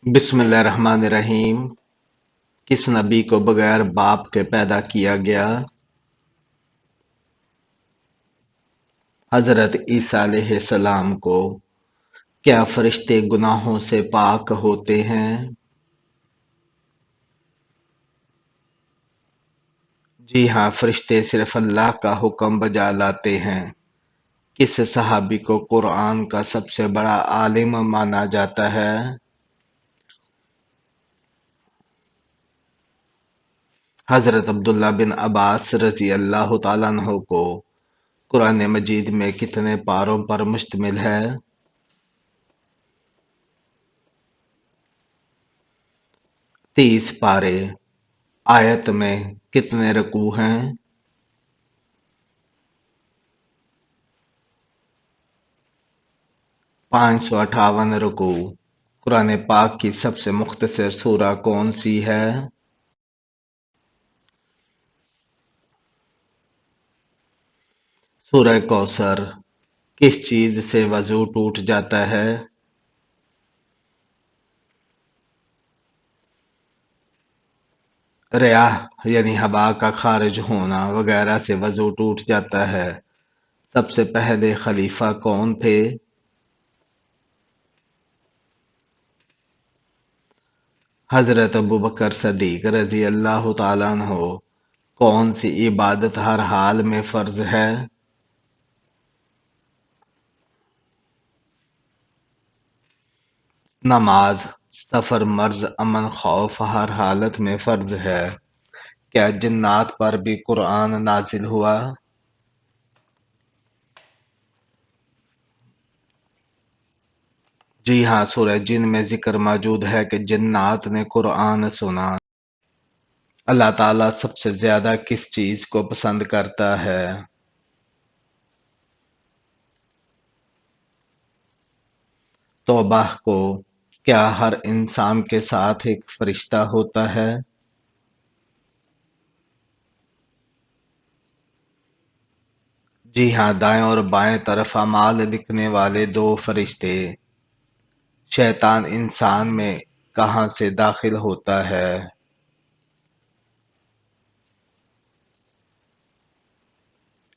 بسم اللہ الرحمن الرحیم۔ کس نبی کو بغیر باپ کے پیدا کیا گیا؟ حضرت عیسیٰ علیہ السلام کو۔ کیا فرشتے گناہوں سے پاک ہوتے ہیں؟ جی ہاں، فرشتے صرف اللہ کا حکم بجا لاتے ہیں۔ کس صحابی کو قرآن کا سب سے بڑا عالم مانا جاتا ہے؟ حضرت عبداللہ بن عباس رضی اللہ تعالیٰ عنہ کو قرآن مجید میں کتنے پاروں پر مشتمل ہے؟ 30 پارے۔ آیت میں کتنے رکوع ہیں؟ 558 رکوع۔ قرآن پاک کی سب سے مختصر سورہ کون سی ہے؟ سورہ کوثر۔ کس چیز سے وضو ٹوٹ جاتا ہے؟ ریاح یعنی ہوا کا خارج ہونا وغیرہ سے وضو ٹوٹ جاتا ہے۔ سب سے پہلے خلیفہ کون تھے؟ حضرت ابوبکر صدیق رضی اللہ تعالیٰ عنہ۔ کون سی عبادت ہر حال میں فرض ہے؟ نماز۔ سفر، مرض، امن، خوف ہر حالت میں فرض ہے۔ کیا جنات پر بھی قرآن نازل ہوا؟ جی ہاں، سورہ جن میں ذکر موجود ہے کہ جنات نے قرآن سنا۔ اللہ تعالیٰ سب سے زیادہ کس چیز کو پسند کرتا ہے؟ توبہ کو۔ کیا ہر انسان کے ساتھ ایک فرشتہ ہوتا ہے؟ جی ہاں، دائیں اور بائیں طرف اعمال لکھنے والے 2 فرشتے۔ شیطان انسان میں کہاں سے داخل ہوتا ہے؟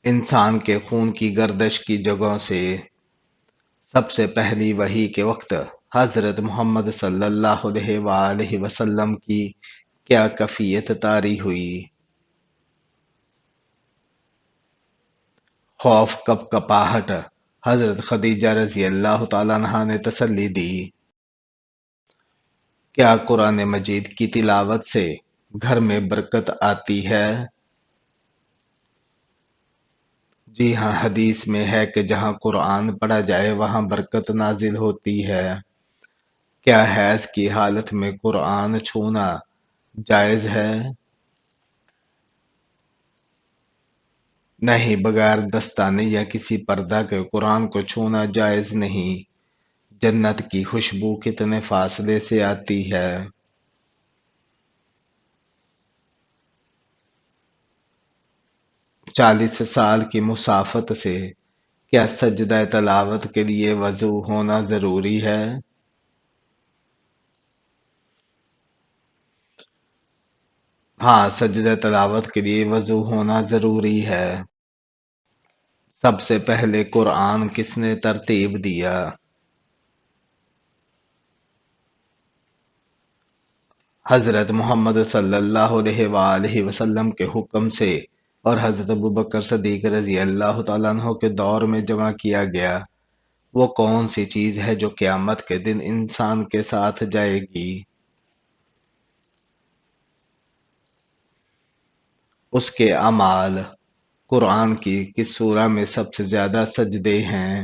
انسان کے خون کی گردش کی جگہوں سے۔ سب سے پہلی وحی کے وقت حضرت محمد صلی اللہ علیہ وآلہ وسلم کی کیا کیفیت طاری ہوئی؟ خوف، کپاہٹ۔ حضرت خدیجہ رضی اللہ تعالیٰ عنہا نے تسلی دی۔ کیا قرآن مجید کی تلاوت سے گھر میں برکت آتی ہے؟ جی ہاں، حدیث میں ہے کہ جہاں قرآن پڑھا جائے وہاں برکت نازل ہوتی ہے۔ کیا حیض کی حالت میں قرآن چھونا جائز ہے؟ نہیں، بغیر دستانے یا کسی پردہ کے قرآن کو چھونا جائز نہیں۔ جنت کی خوشبو کتنے فاصلے سے آتی ہے؟ 40 سال کی مسافت سے۔ کیا سجدہ تلاوت کے لیے وضو ہونا ضروری ہے؟ ہاں، سجدہ تلاوت کے لیے وضو ہونا ضروری ہے۔ سب سے پہلے قرآن کس نے ترتیب دیا؟ حضرت محمد صلی اللہ علیہ وآلہ وسلم کے حکم سے اور حضرت ابوبکر صدیق رضی اللہ تعالیٰ عنہ کے دور میں جمع کیا گیا۔ وہ کون سی چیز ہے جو قیامت کے دن انسان کے ساتھ جائے گی؟ اس کے اعمال۔ قرآن کی کس سورہ میں سب سے زیادہ سجدے ہیں؟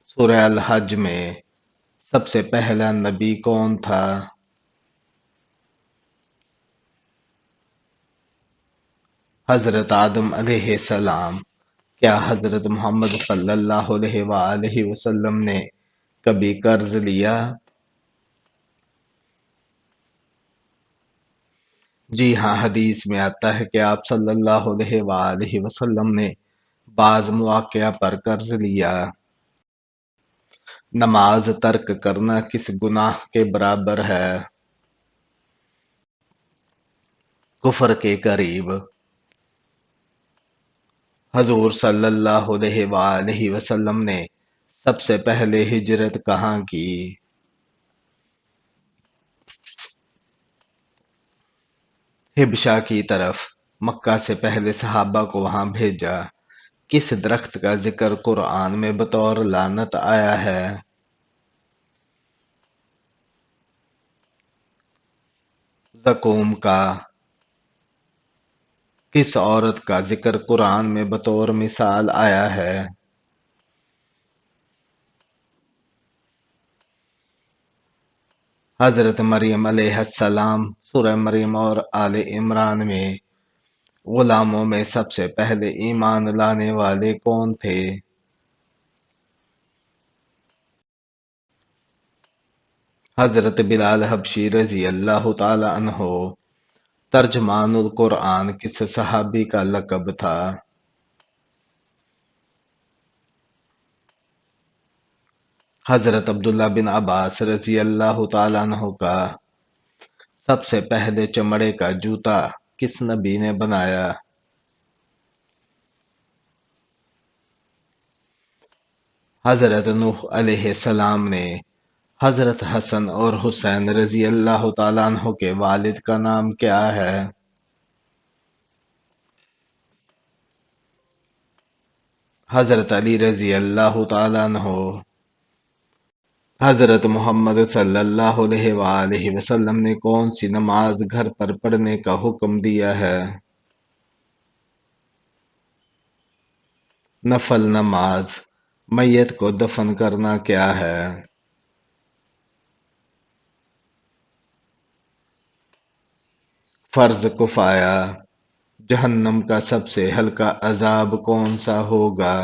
سورہ الحج میں۔ سب سے پہلا نبی کون تھا؟ حضرت آدم علیہ السلام۔ کیا حضرت محمد صلی اللہ علیہ وآلہ وسلم نے کبھی قرض لیا؟ جی ہاں، حدیث میں آتا ہے کہ آپ صلی اللہ علیہ وآلہ وسلم نے بعض مواقع پر قرض لیا۔ نماز ترک کرنا کس گناہ کے برابر ہے؟ کفر کے قریب۔ حضور صلی اللہ علیہ وآلہ وسلم نے سب سے پہلے ہجرت کہاں کی؟ حبشہ کی طرف۔ مکہ سے پہلے صحابہ کو وہاں بھیجا۔ کس درخت کا ذکر قرآن میں بطور لعنت آیا ہے؟ زقوم کا۔ کس عورت کا ذکر قرآن میں بطور مثال آیا ہے؟ حضرت مریم علیہ السلام۔ سورہ مریم اور آل عمران میں غلاموں میں سب سے پہلے ایمان لانے والے کون تھے؟ حضرت بلال حبشی رضی اللہ تعالی عنہ۔ ترجمان القرآن کس صحابی کا لقب تھا؟ حضرت عبداللہ بن عباس رضی اللہ تعالی عنہ کا۔ سب سے پہلے چمڑے کا جوتا کس نبی نے بنایا؟ حضرت نوح علیہ السلام نے۔ حضرت حسن اور حسین رضی اللہ تعالیٰ عنہ کے والد کا نام کیا ہے؟ حضرت علی رضی اللہ تعالیٰ عنہ۔ حضرت محمد صلی اللہ علیہ وآلہ وسلم نے کون سی نماز گھر پر پڑھنے کا حکم دیا ہے؟ نفل نماز۔ میت کو دفن کرنا کیا ہے؟ فرض کفایہ۔ جہنم کا سب سے ہلکا عذاب کون سا ہوگا؟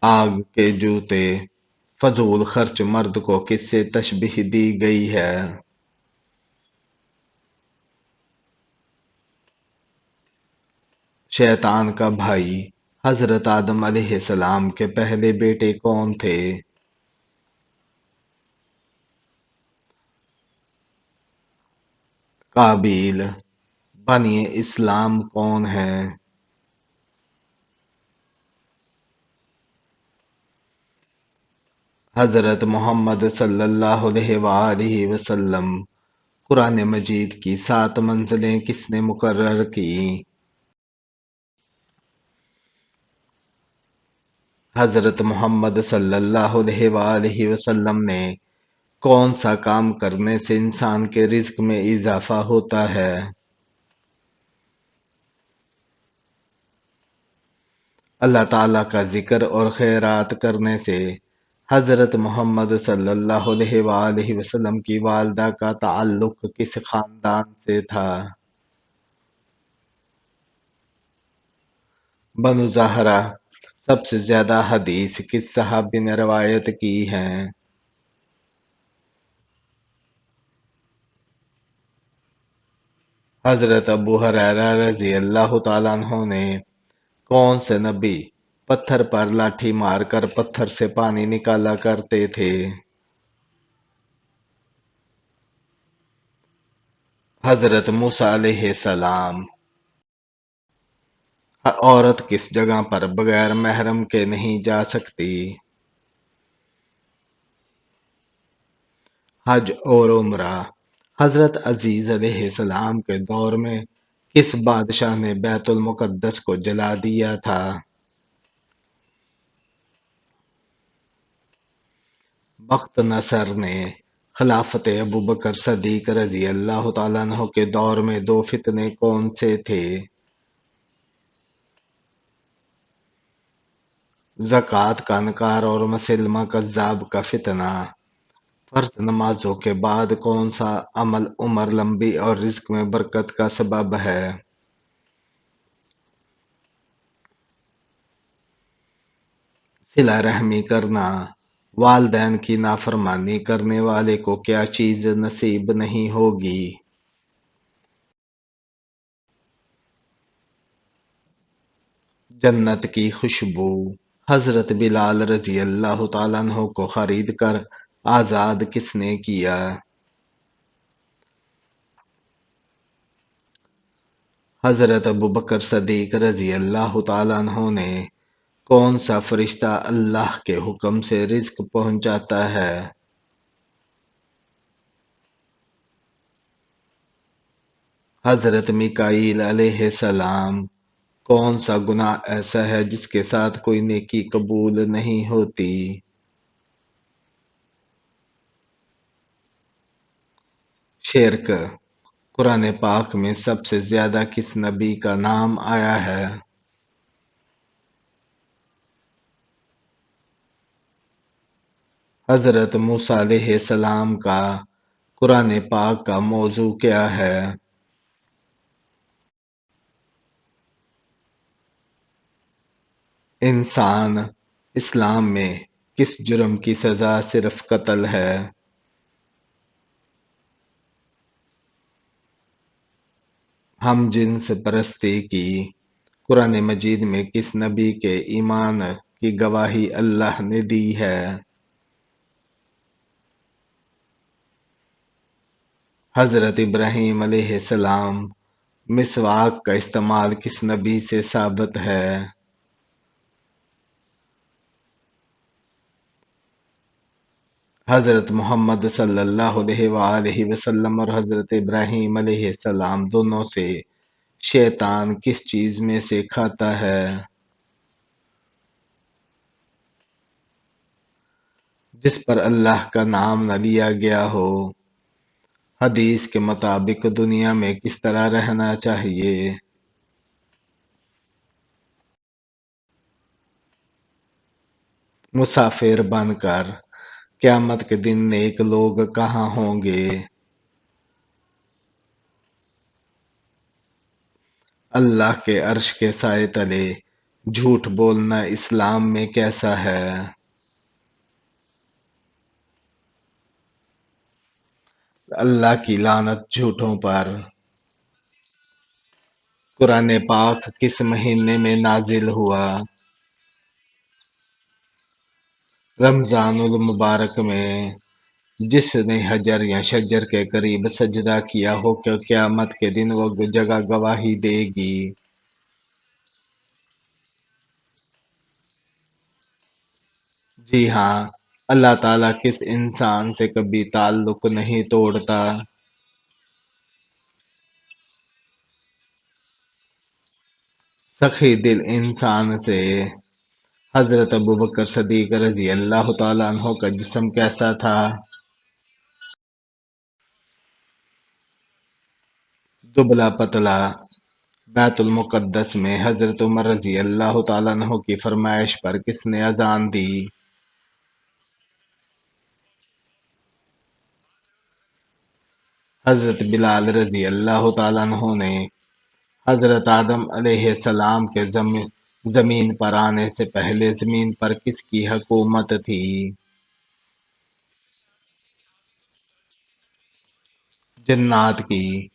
آگ کے جوتے۔ فضول خرچ مرد کو کس سے تشبیہ دی گئی ہے؟ شیطان کا بھائی۔ حضرت آدم علیہ السلام کے پہلے بیٹے کون تھے؟ قابیل۔ بنی اسلام کون ہیں؟ حضرت محمد صلی اللہ علیہ وآلہ وسلم۔ قرآن مجید کی 7 منزلیں کس نے مقرر کی؟ حضرت محمد صلی اللہ علیہ وآلہ وسلم نے۔ کون سا کام کرنے سے انسان کے رزق میں اضافہ ہوتا ہے؟ اللہ تعالیٰ کا ذکر اور خیرات کرنے سے۔ حضرت محمد صلی اللہ علیہ وآلہ وسلم کی والدہ کا تعلق کس خاندان سے تھا؟ بنو زہرہ۔ سب سے زیادہ حدیث کس صحابی نے روایت کی ہیں؟ حضرت ابو ہریرہ رضی اللہ تعالیٰ عنہ نے۔ کون سے نبی پتھر پر لاٹھی مار کر پتھر سے پانی نکالا کرتے تھے؟ حضرت موسیٰ علیہ السلام۔ عورت کس جگہ پر بغیر محرم کے نہیں جا سکتی؟ حج اور عمرہ۔ حضرت عزیز علیہ السلام کے دور میں کس بادشاہ نے بیت المقدس کو جلا دیا تھا؟ بخت نصر نے۔ خلافت ابوبکر صدیق رضی اللہ تعالیٰ عنہ کے دور میں 2 فتنے کون سے تھے؟ زکوٰۃ کا انکار اور مسلمہ کذاب کا فتنہ۔ فرض نمازوں کے بعد کون سا عمل عمر لمبی اور رزق میں برکت کا سبب ہے؟ صلہ رحمی کرنا۔ والدین کی نافرمانی کرنے والے کو کیا چیز نصیب نہیں ہوگی؟ جنت کی خوشبو۔ حضرت بلال رضی اللہ تعالیٰ عنہ کو خرید کر آزاد کس نے کیا؟ حضرت ابوبکر صدیق رضی اللہ تعالیٰ عنہ نے کون سا فرشتہ اللہ کے حکم سے رزق پہنچاتا ہے؟ حضرت میکائیل علیہ السلام۔ کون سا گناہ ایسا ہے جس کے ساتھ کوئی نیکی قبول نہیں ہوتی؟ شرک۔ قرآن پاک میں سب سے زیادہ کس نبی کا نام آیا ہے؟ حضرت موسیٰ علیہ السلام کا۔ قرآن پاک کا موضوع کیا ہے؟ انسان۔ اسلام میں کس جرم کی سزا صرف قتل ہے؟ ہم جنس پرستی کی۔ قرآن مجید میں کس نبی کے ایمان کی گواہی اللہ نے دی ہے؟ حضرت ابراہیم علیہ السلام۔ مسواک کا استعمال کس نبی سے ثابت ہے؟ حضرت محمد صلی اللہ علیہ وآلہ وسلم اور حضرت ابراہیم علیہ السلام دونوں سے شیطان کس چیز میں سے کھاتا ہے؟ جس پر اللہ کا نام نہ لیا گیا ہو۔ حدیث کے مطابق دنیا میں کس طرح رہنا چاہیے؟ مسافر بن کر۔ قیامت کے دن نیک لوگ کہاں ہوں گے؟ اللہ کے عرش کے سائے تلے۔ جھوٹ بولنا اسلام میں کیسا ہے؟ اللہ کی لعنت جھوٹوں پر۔ قرآن پاک کس مہینے میں نازل ہوا؟ رمضان المبارک میں۔ جس نے حجر یا شجر کے قریب سجدہ کیا ہو کہ قیامت کے دن وہ جگہ گواہی دے گی۔ جی ہاں، اللہ تعالیٰ کس انسان سے کبھی تعلق نہیں توڑتا؟ سخی دل انسان سے۔ حضرت ابوبکر صدیق رضی اللہ تعالیٰ عنہ کا جسم کیسا تھا؟ دبلا پتلا۔ بیت المقدس میں حضرت عمر رضی اللہ تعالیٰ عنہ کی فرمائش پر کس نے اذان دی؟ حضرت بلال رضی اللہ تعالیٰ عنہ نے۔ حضرت آدم علیہ السلام کے زمین پر آنے سے پہلے زمین پر کس کی حکومت تھی؟ جنات کی۔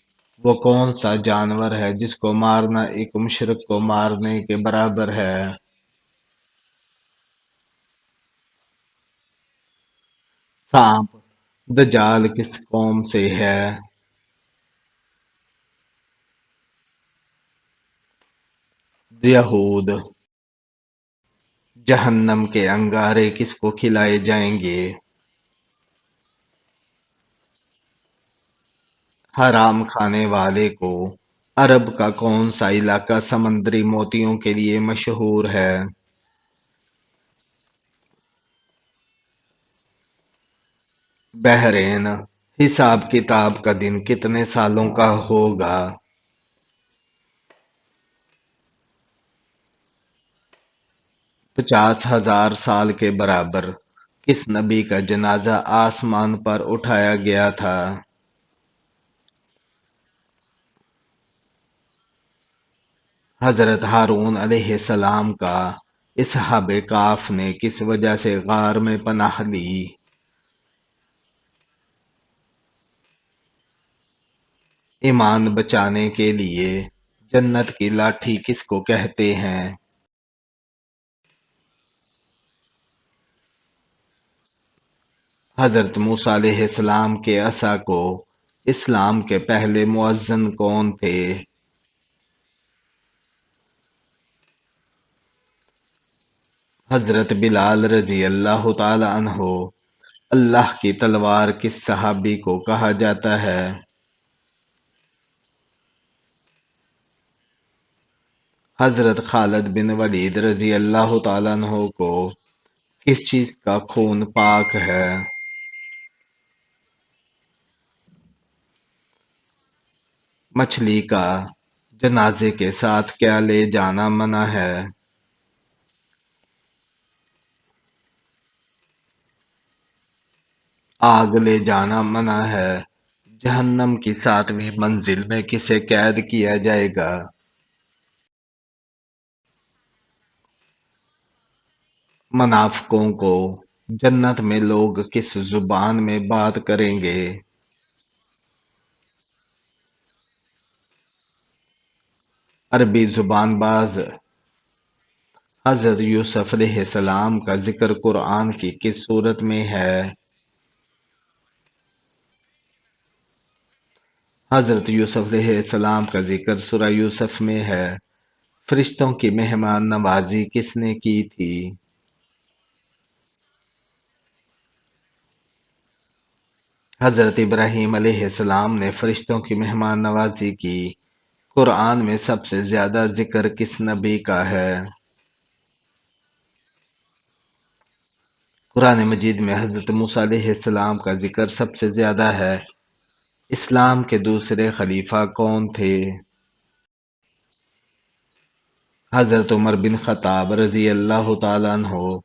وہ کون سا جانور ہے جس کو مارنا ایک مشرک کو مارنے کے برابر ہے؟ سانپ۔ دجال کس قوم سے ہے؟ یہود۔ جہنم کے انگارے کس کو کھلائے جائیں گے؟ حرام کھانے والے کو۔ عرب کا کون سا علاقہ سمندری موتیوں کے لیے مشہور ہے؟ بحرین۔ حساب کتاب کا دن کتنے سالوں کا ہوگا؟ 50,000 سال کے برابر۔ کس نبی کا جنازہ آسمان پر اٹھایا گیا تھا؟ حضرت ہارون علیہ السلام کا۔ اصحاب کاف نے کس وجہ سے غار میں پناہ لی؟ ایمان بچانے کے لیے۔ جنت کی لاٹھی کس کو کہتے ہیں؟ حضرت موسیٰ علیہ السلام کے عصا کو اسلام کے پہلے مؤذن کون تھے؟ حضرت بلال رضی اللہ تعالی عنہ۔ اللہ کی تلوار کس صحابی کو کہا جاتا ہے؟ حضرت خالد بن ولید رضی اللہ تعالیٰ عنہ کو کس چیز کا خون پاک ہے؟ مچھلی کا جنازے کے ساتھ کیا لے جانا منع ہے؟ آگ لے جانا منع ہے۔ جہنم کی ساتویں منزل میں کسے قید کیا جائے گا؟ منافقوں کو جنت میں لوگ کس زبان میں بات کریں گے؟ عربی زبان باز۔ حضرت یوسف علیہ السلام کا ذکر قرآن کی کس سورت میں ہے؟ حضرت یوسف علیہ السلام کا ذکر سورہ یوسف میں ہے۔ فرشتوں کی مہمان نوازی کس نے کی تھی؟ حضرت ابراہیم علیہ السلام نے فرشتوں کی مہمان نوازی کی۔ قرآن میں سب سے زیادہ ذکر کس نبی کا ہے؟ قرآن مجید میں حضرت موسیٰ علیہ السلام کا ذکر سب سے زیادہ ہے۔ اسلام کے دوسرے خلیفہ کون تھے؟ حضرت عمر بن خطاب رضی اللہ تعالیٰ عنہ۔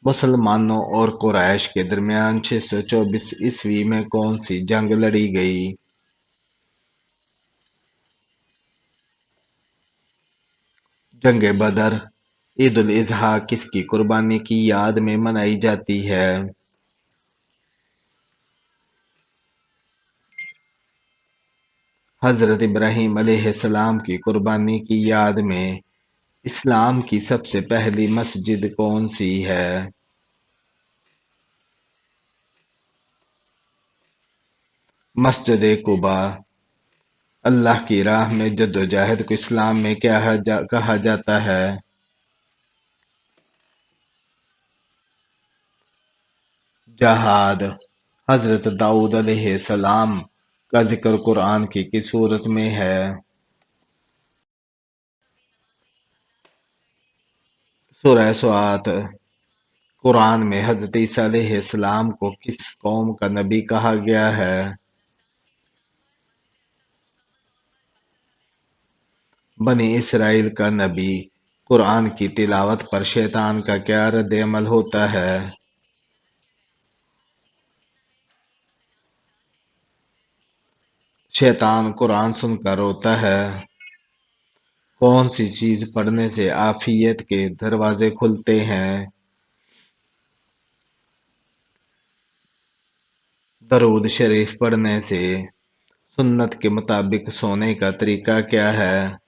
مسلمانوں اور قریش کے درمیان 624 عیسوی میں کون سی جنگ لڑی گئی؟ جنگ بدر۔ عید الاضحیٰ کس کی قربانی کی یاد میں منائی جاتی ہے؟ حضرت ابراہیم علیہ السلام کی قربانی کی یاد میں اسلام کی سب سے پہلی مسجد کون سی ہے؟ مسجد قباء۔ اللہ کی راہ میں جدوجہد کو اسلام میں کیا کہا جاتا ہے؟ جہاد۔ حضرت داؤد علیہ السلام کا ذکر قرآن کی کس سورت میں ہے؟ سورہ سوات۔ قرآن میں حضرت عیسیٰ علیہ السلام کو کس قوم کا نبی کہا گیا ہے؟ بنی اسرائیل کا نبی۔ قرآن کی تلاوت پر شیطان کا کیا رد عمل ہوتا ہے؟ شیطان قرآن سن کر روتا ہے۔ کون سی چیز پڑھنے سے عافیت کے دروازے کھلتے ہیں؟ درود شریف پڑھنے سے۔ سنت کے مطابق سونے کا طریقہ کیا ہے؟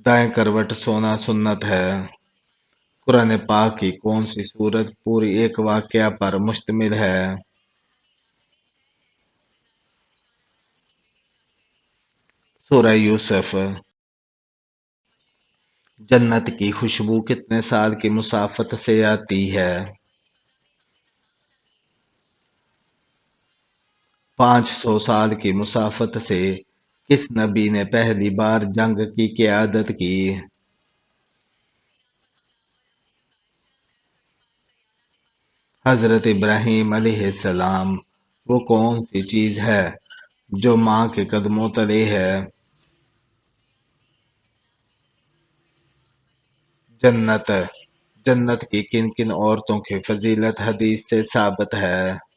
دائیں کروٹ سونا سنت ہے۔ قرآن پاک کی کون سی سورت پوری ایک واقعہ پر مشتمل ہے؟ سورہ یوسف۔ جنت کی خوشبو کتنے سال کی مسافت سے آتی ہے؟ 500 سال کی مسافت سے۔ کس نبی نے پہلی بار جنگ کی قیادت کی؟ حضرت ابراہیم علیہ السلام۔ وہ کون سی چیز ہے جو ماں کے قدموں تلے ہے؟ جنت۔ جنت کی کن کن عورتوں کی فضیلت حدیث سے ثابت ہے؟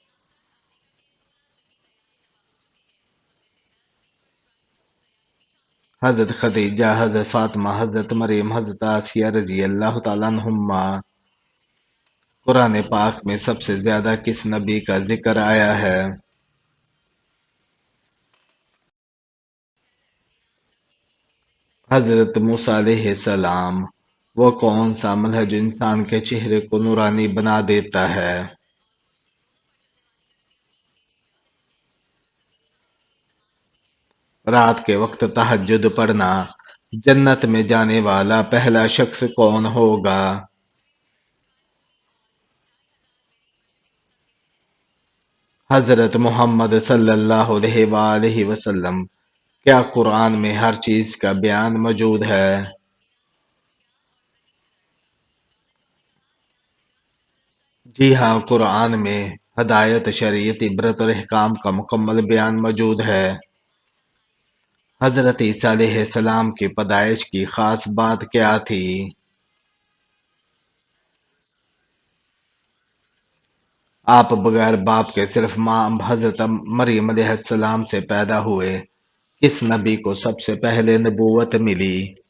حضرت خدیجہ، حضرت فاطمہ، حضرت مریم، حضرت آسیہ رضی اللہ تعالیٰ عنہما۔ قرآن پاک میں سب سے زیادہ کس نبی کا ذکر آیا ہے؟ حضرت موسیٰ علیہ السلام۔ وہ کون سا عمل ہے جو انسان کے چہرے کو نورانی بنا دیتا ہے؟ رات کے وقت تہجد پڑھنا۔ جنت میں جانے والا پہلا شخص کون ہوگا؟ حضرت محمد صلی اللہ علیہ وآلہ وسلم۔ کیا قرآن میں ہر چیز کا بیان موجود ہے؟ جی ہاں، قرآن میں ہدایت، شریعت، عبرت اور احکام کا مکمل بیان موجود ہے۔ حضرت عیسیٰ علیہ السلام کی پیدائش کی خاص بات کیا تھی؟ آپ بغیر باپ کے صرف ماں حضرت مریم علیہ السلام سے پیدا ہوئے۔ کس نبی کو سب سے پہلے نبوت ملی؟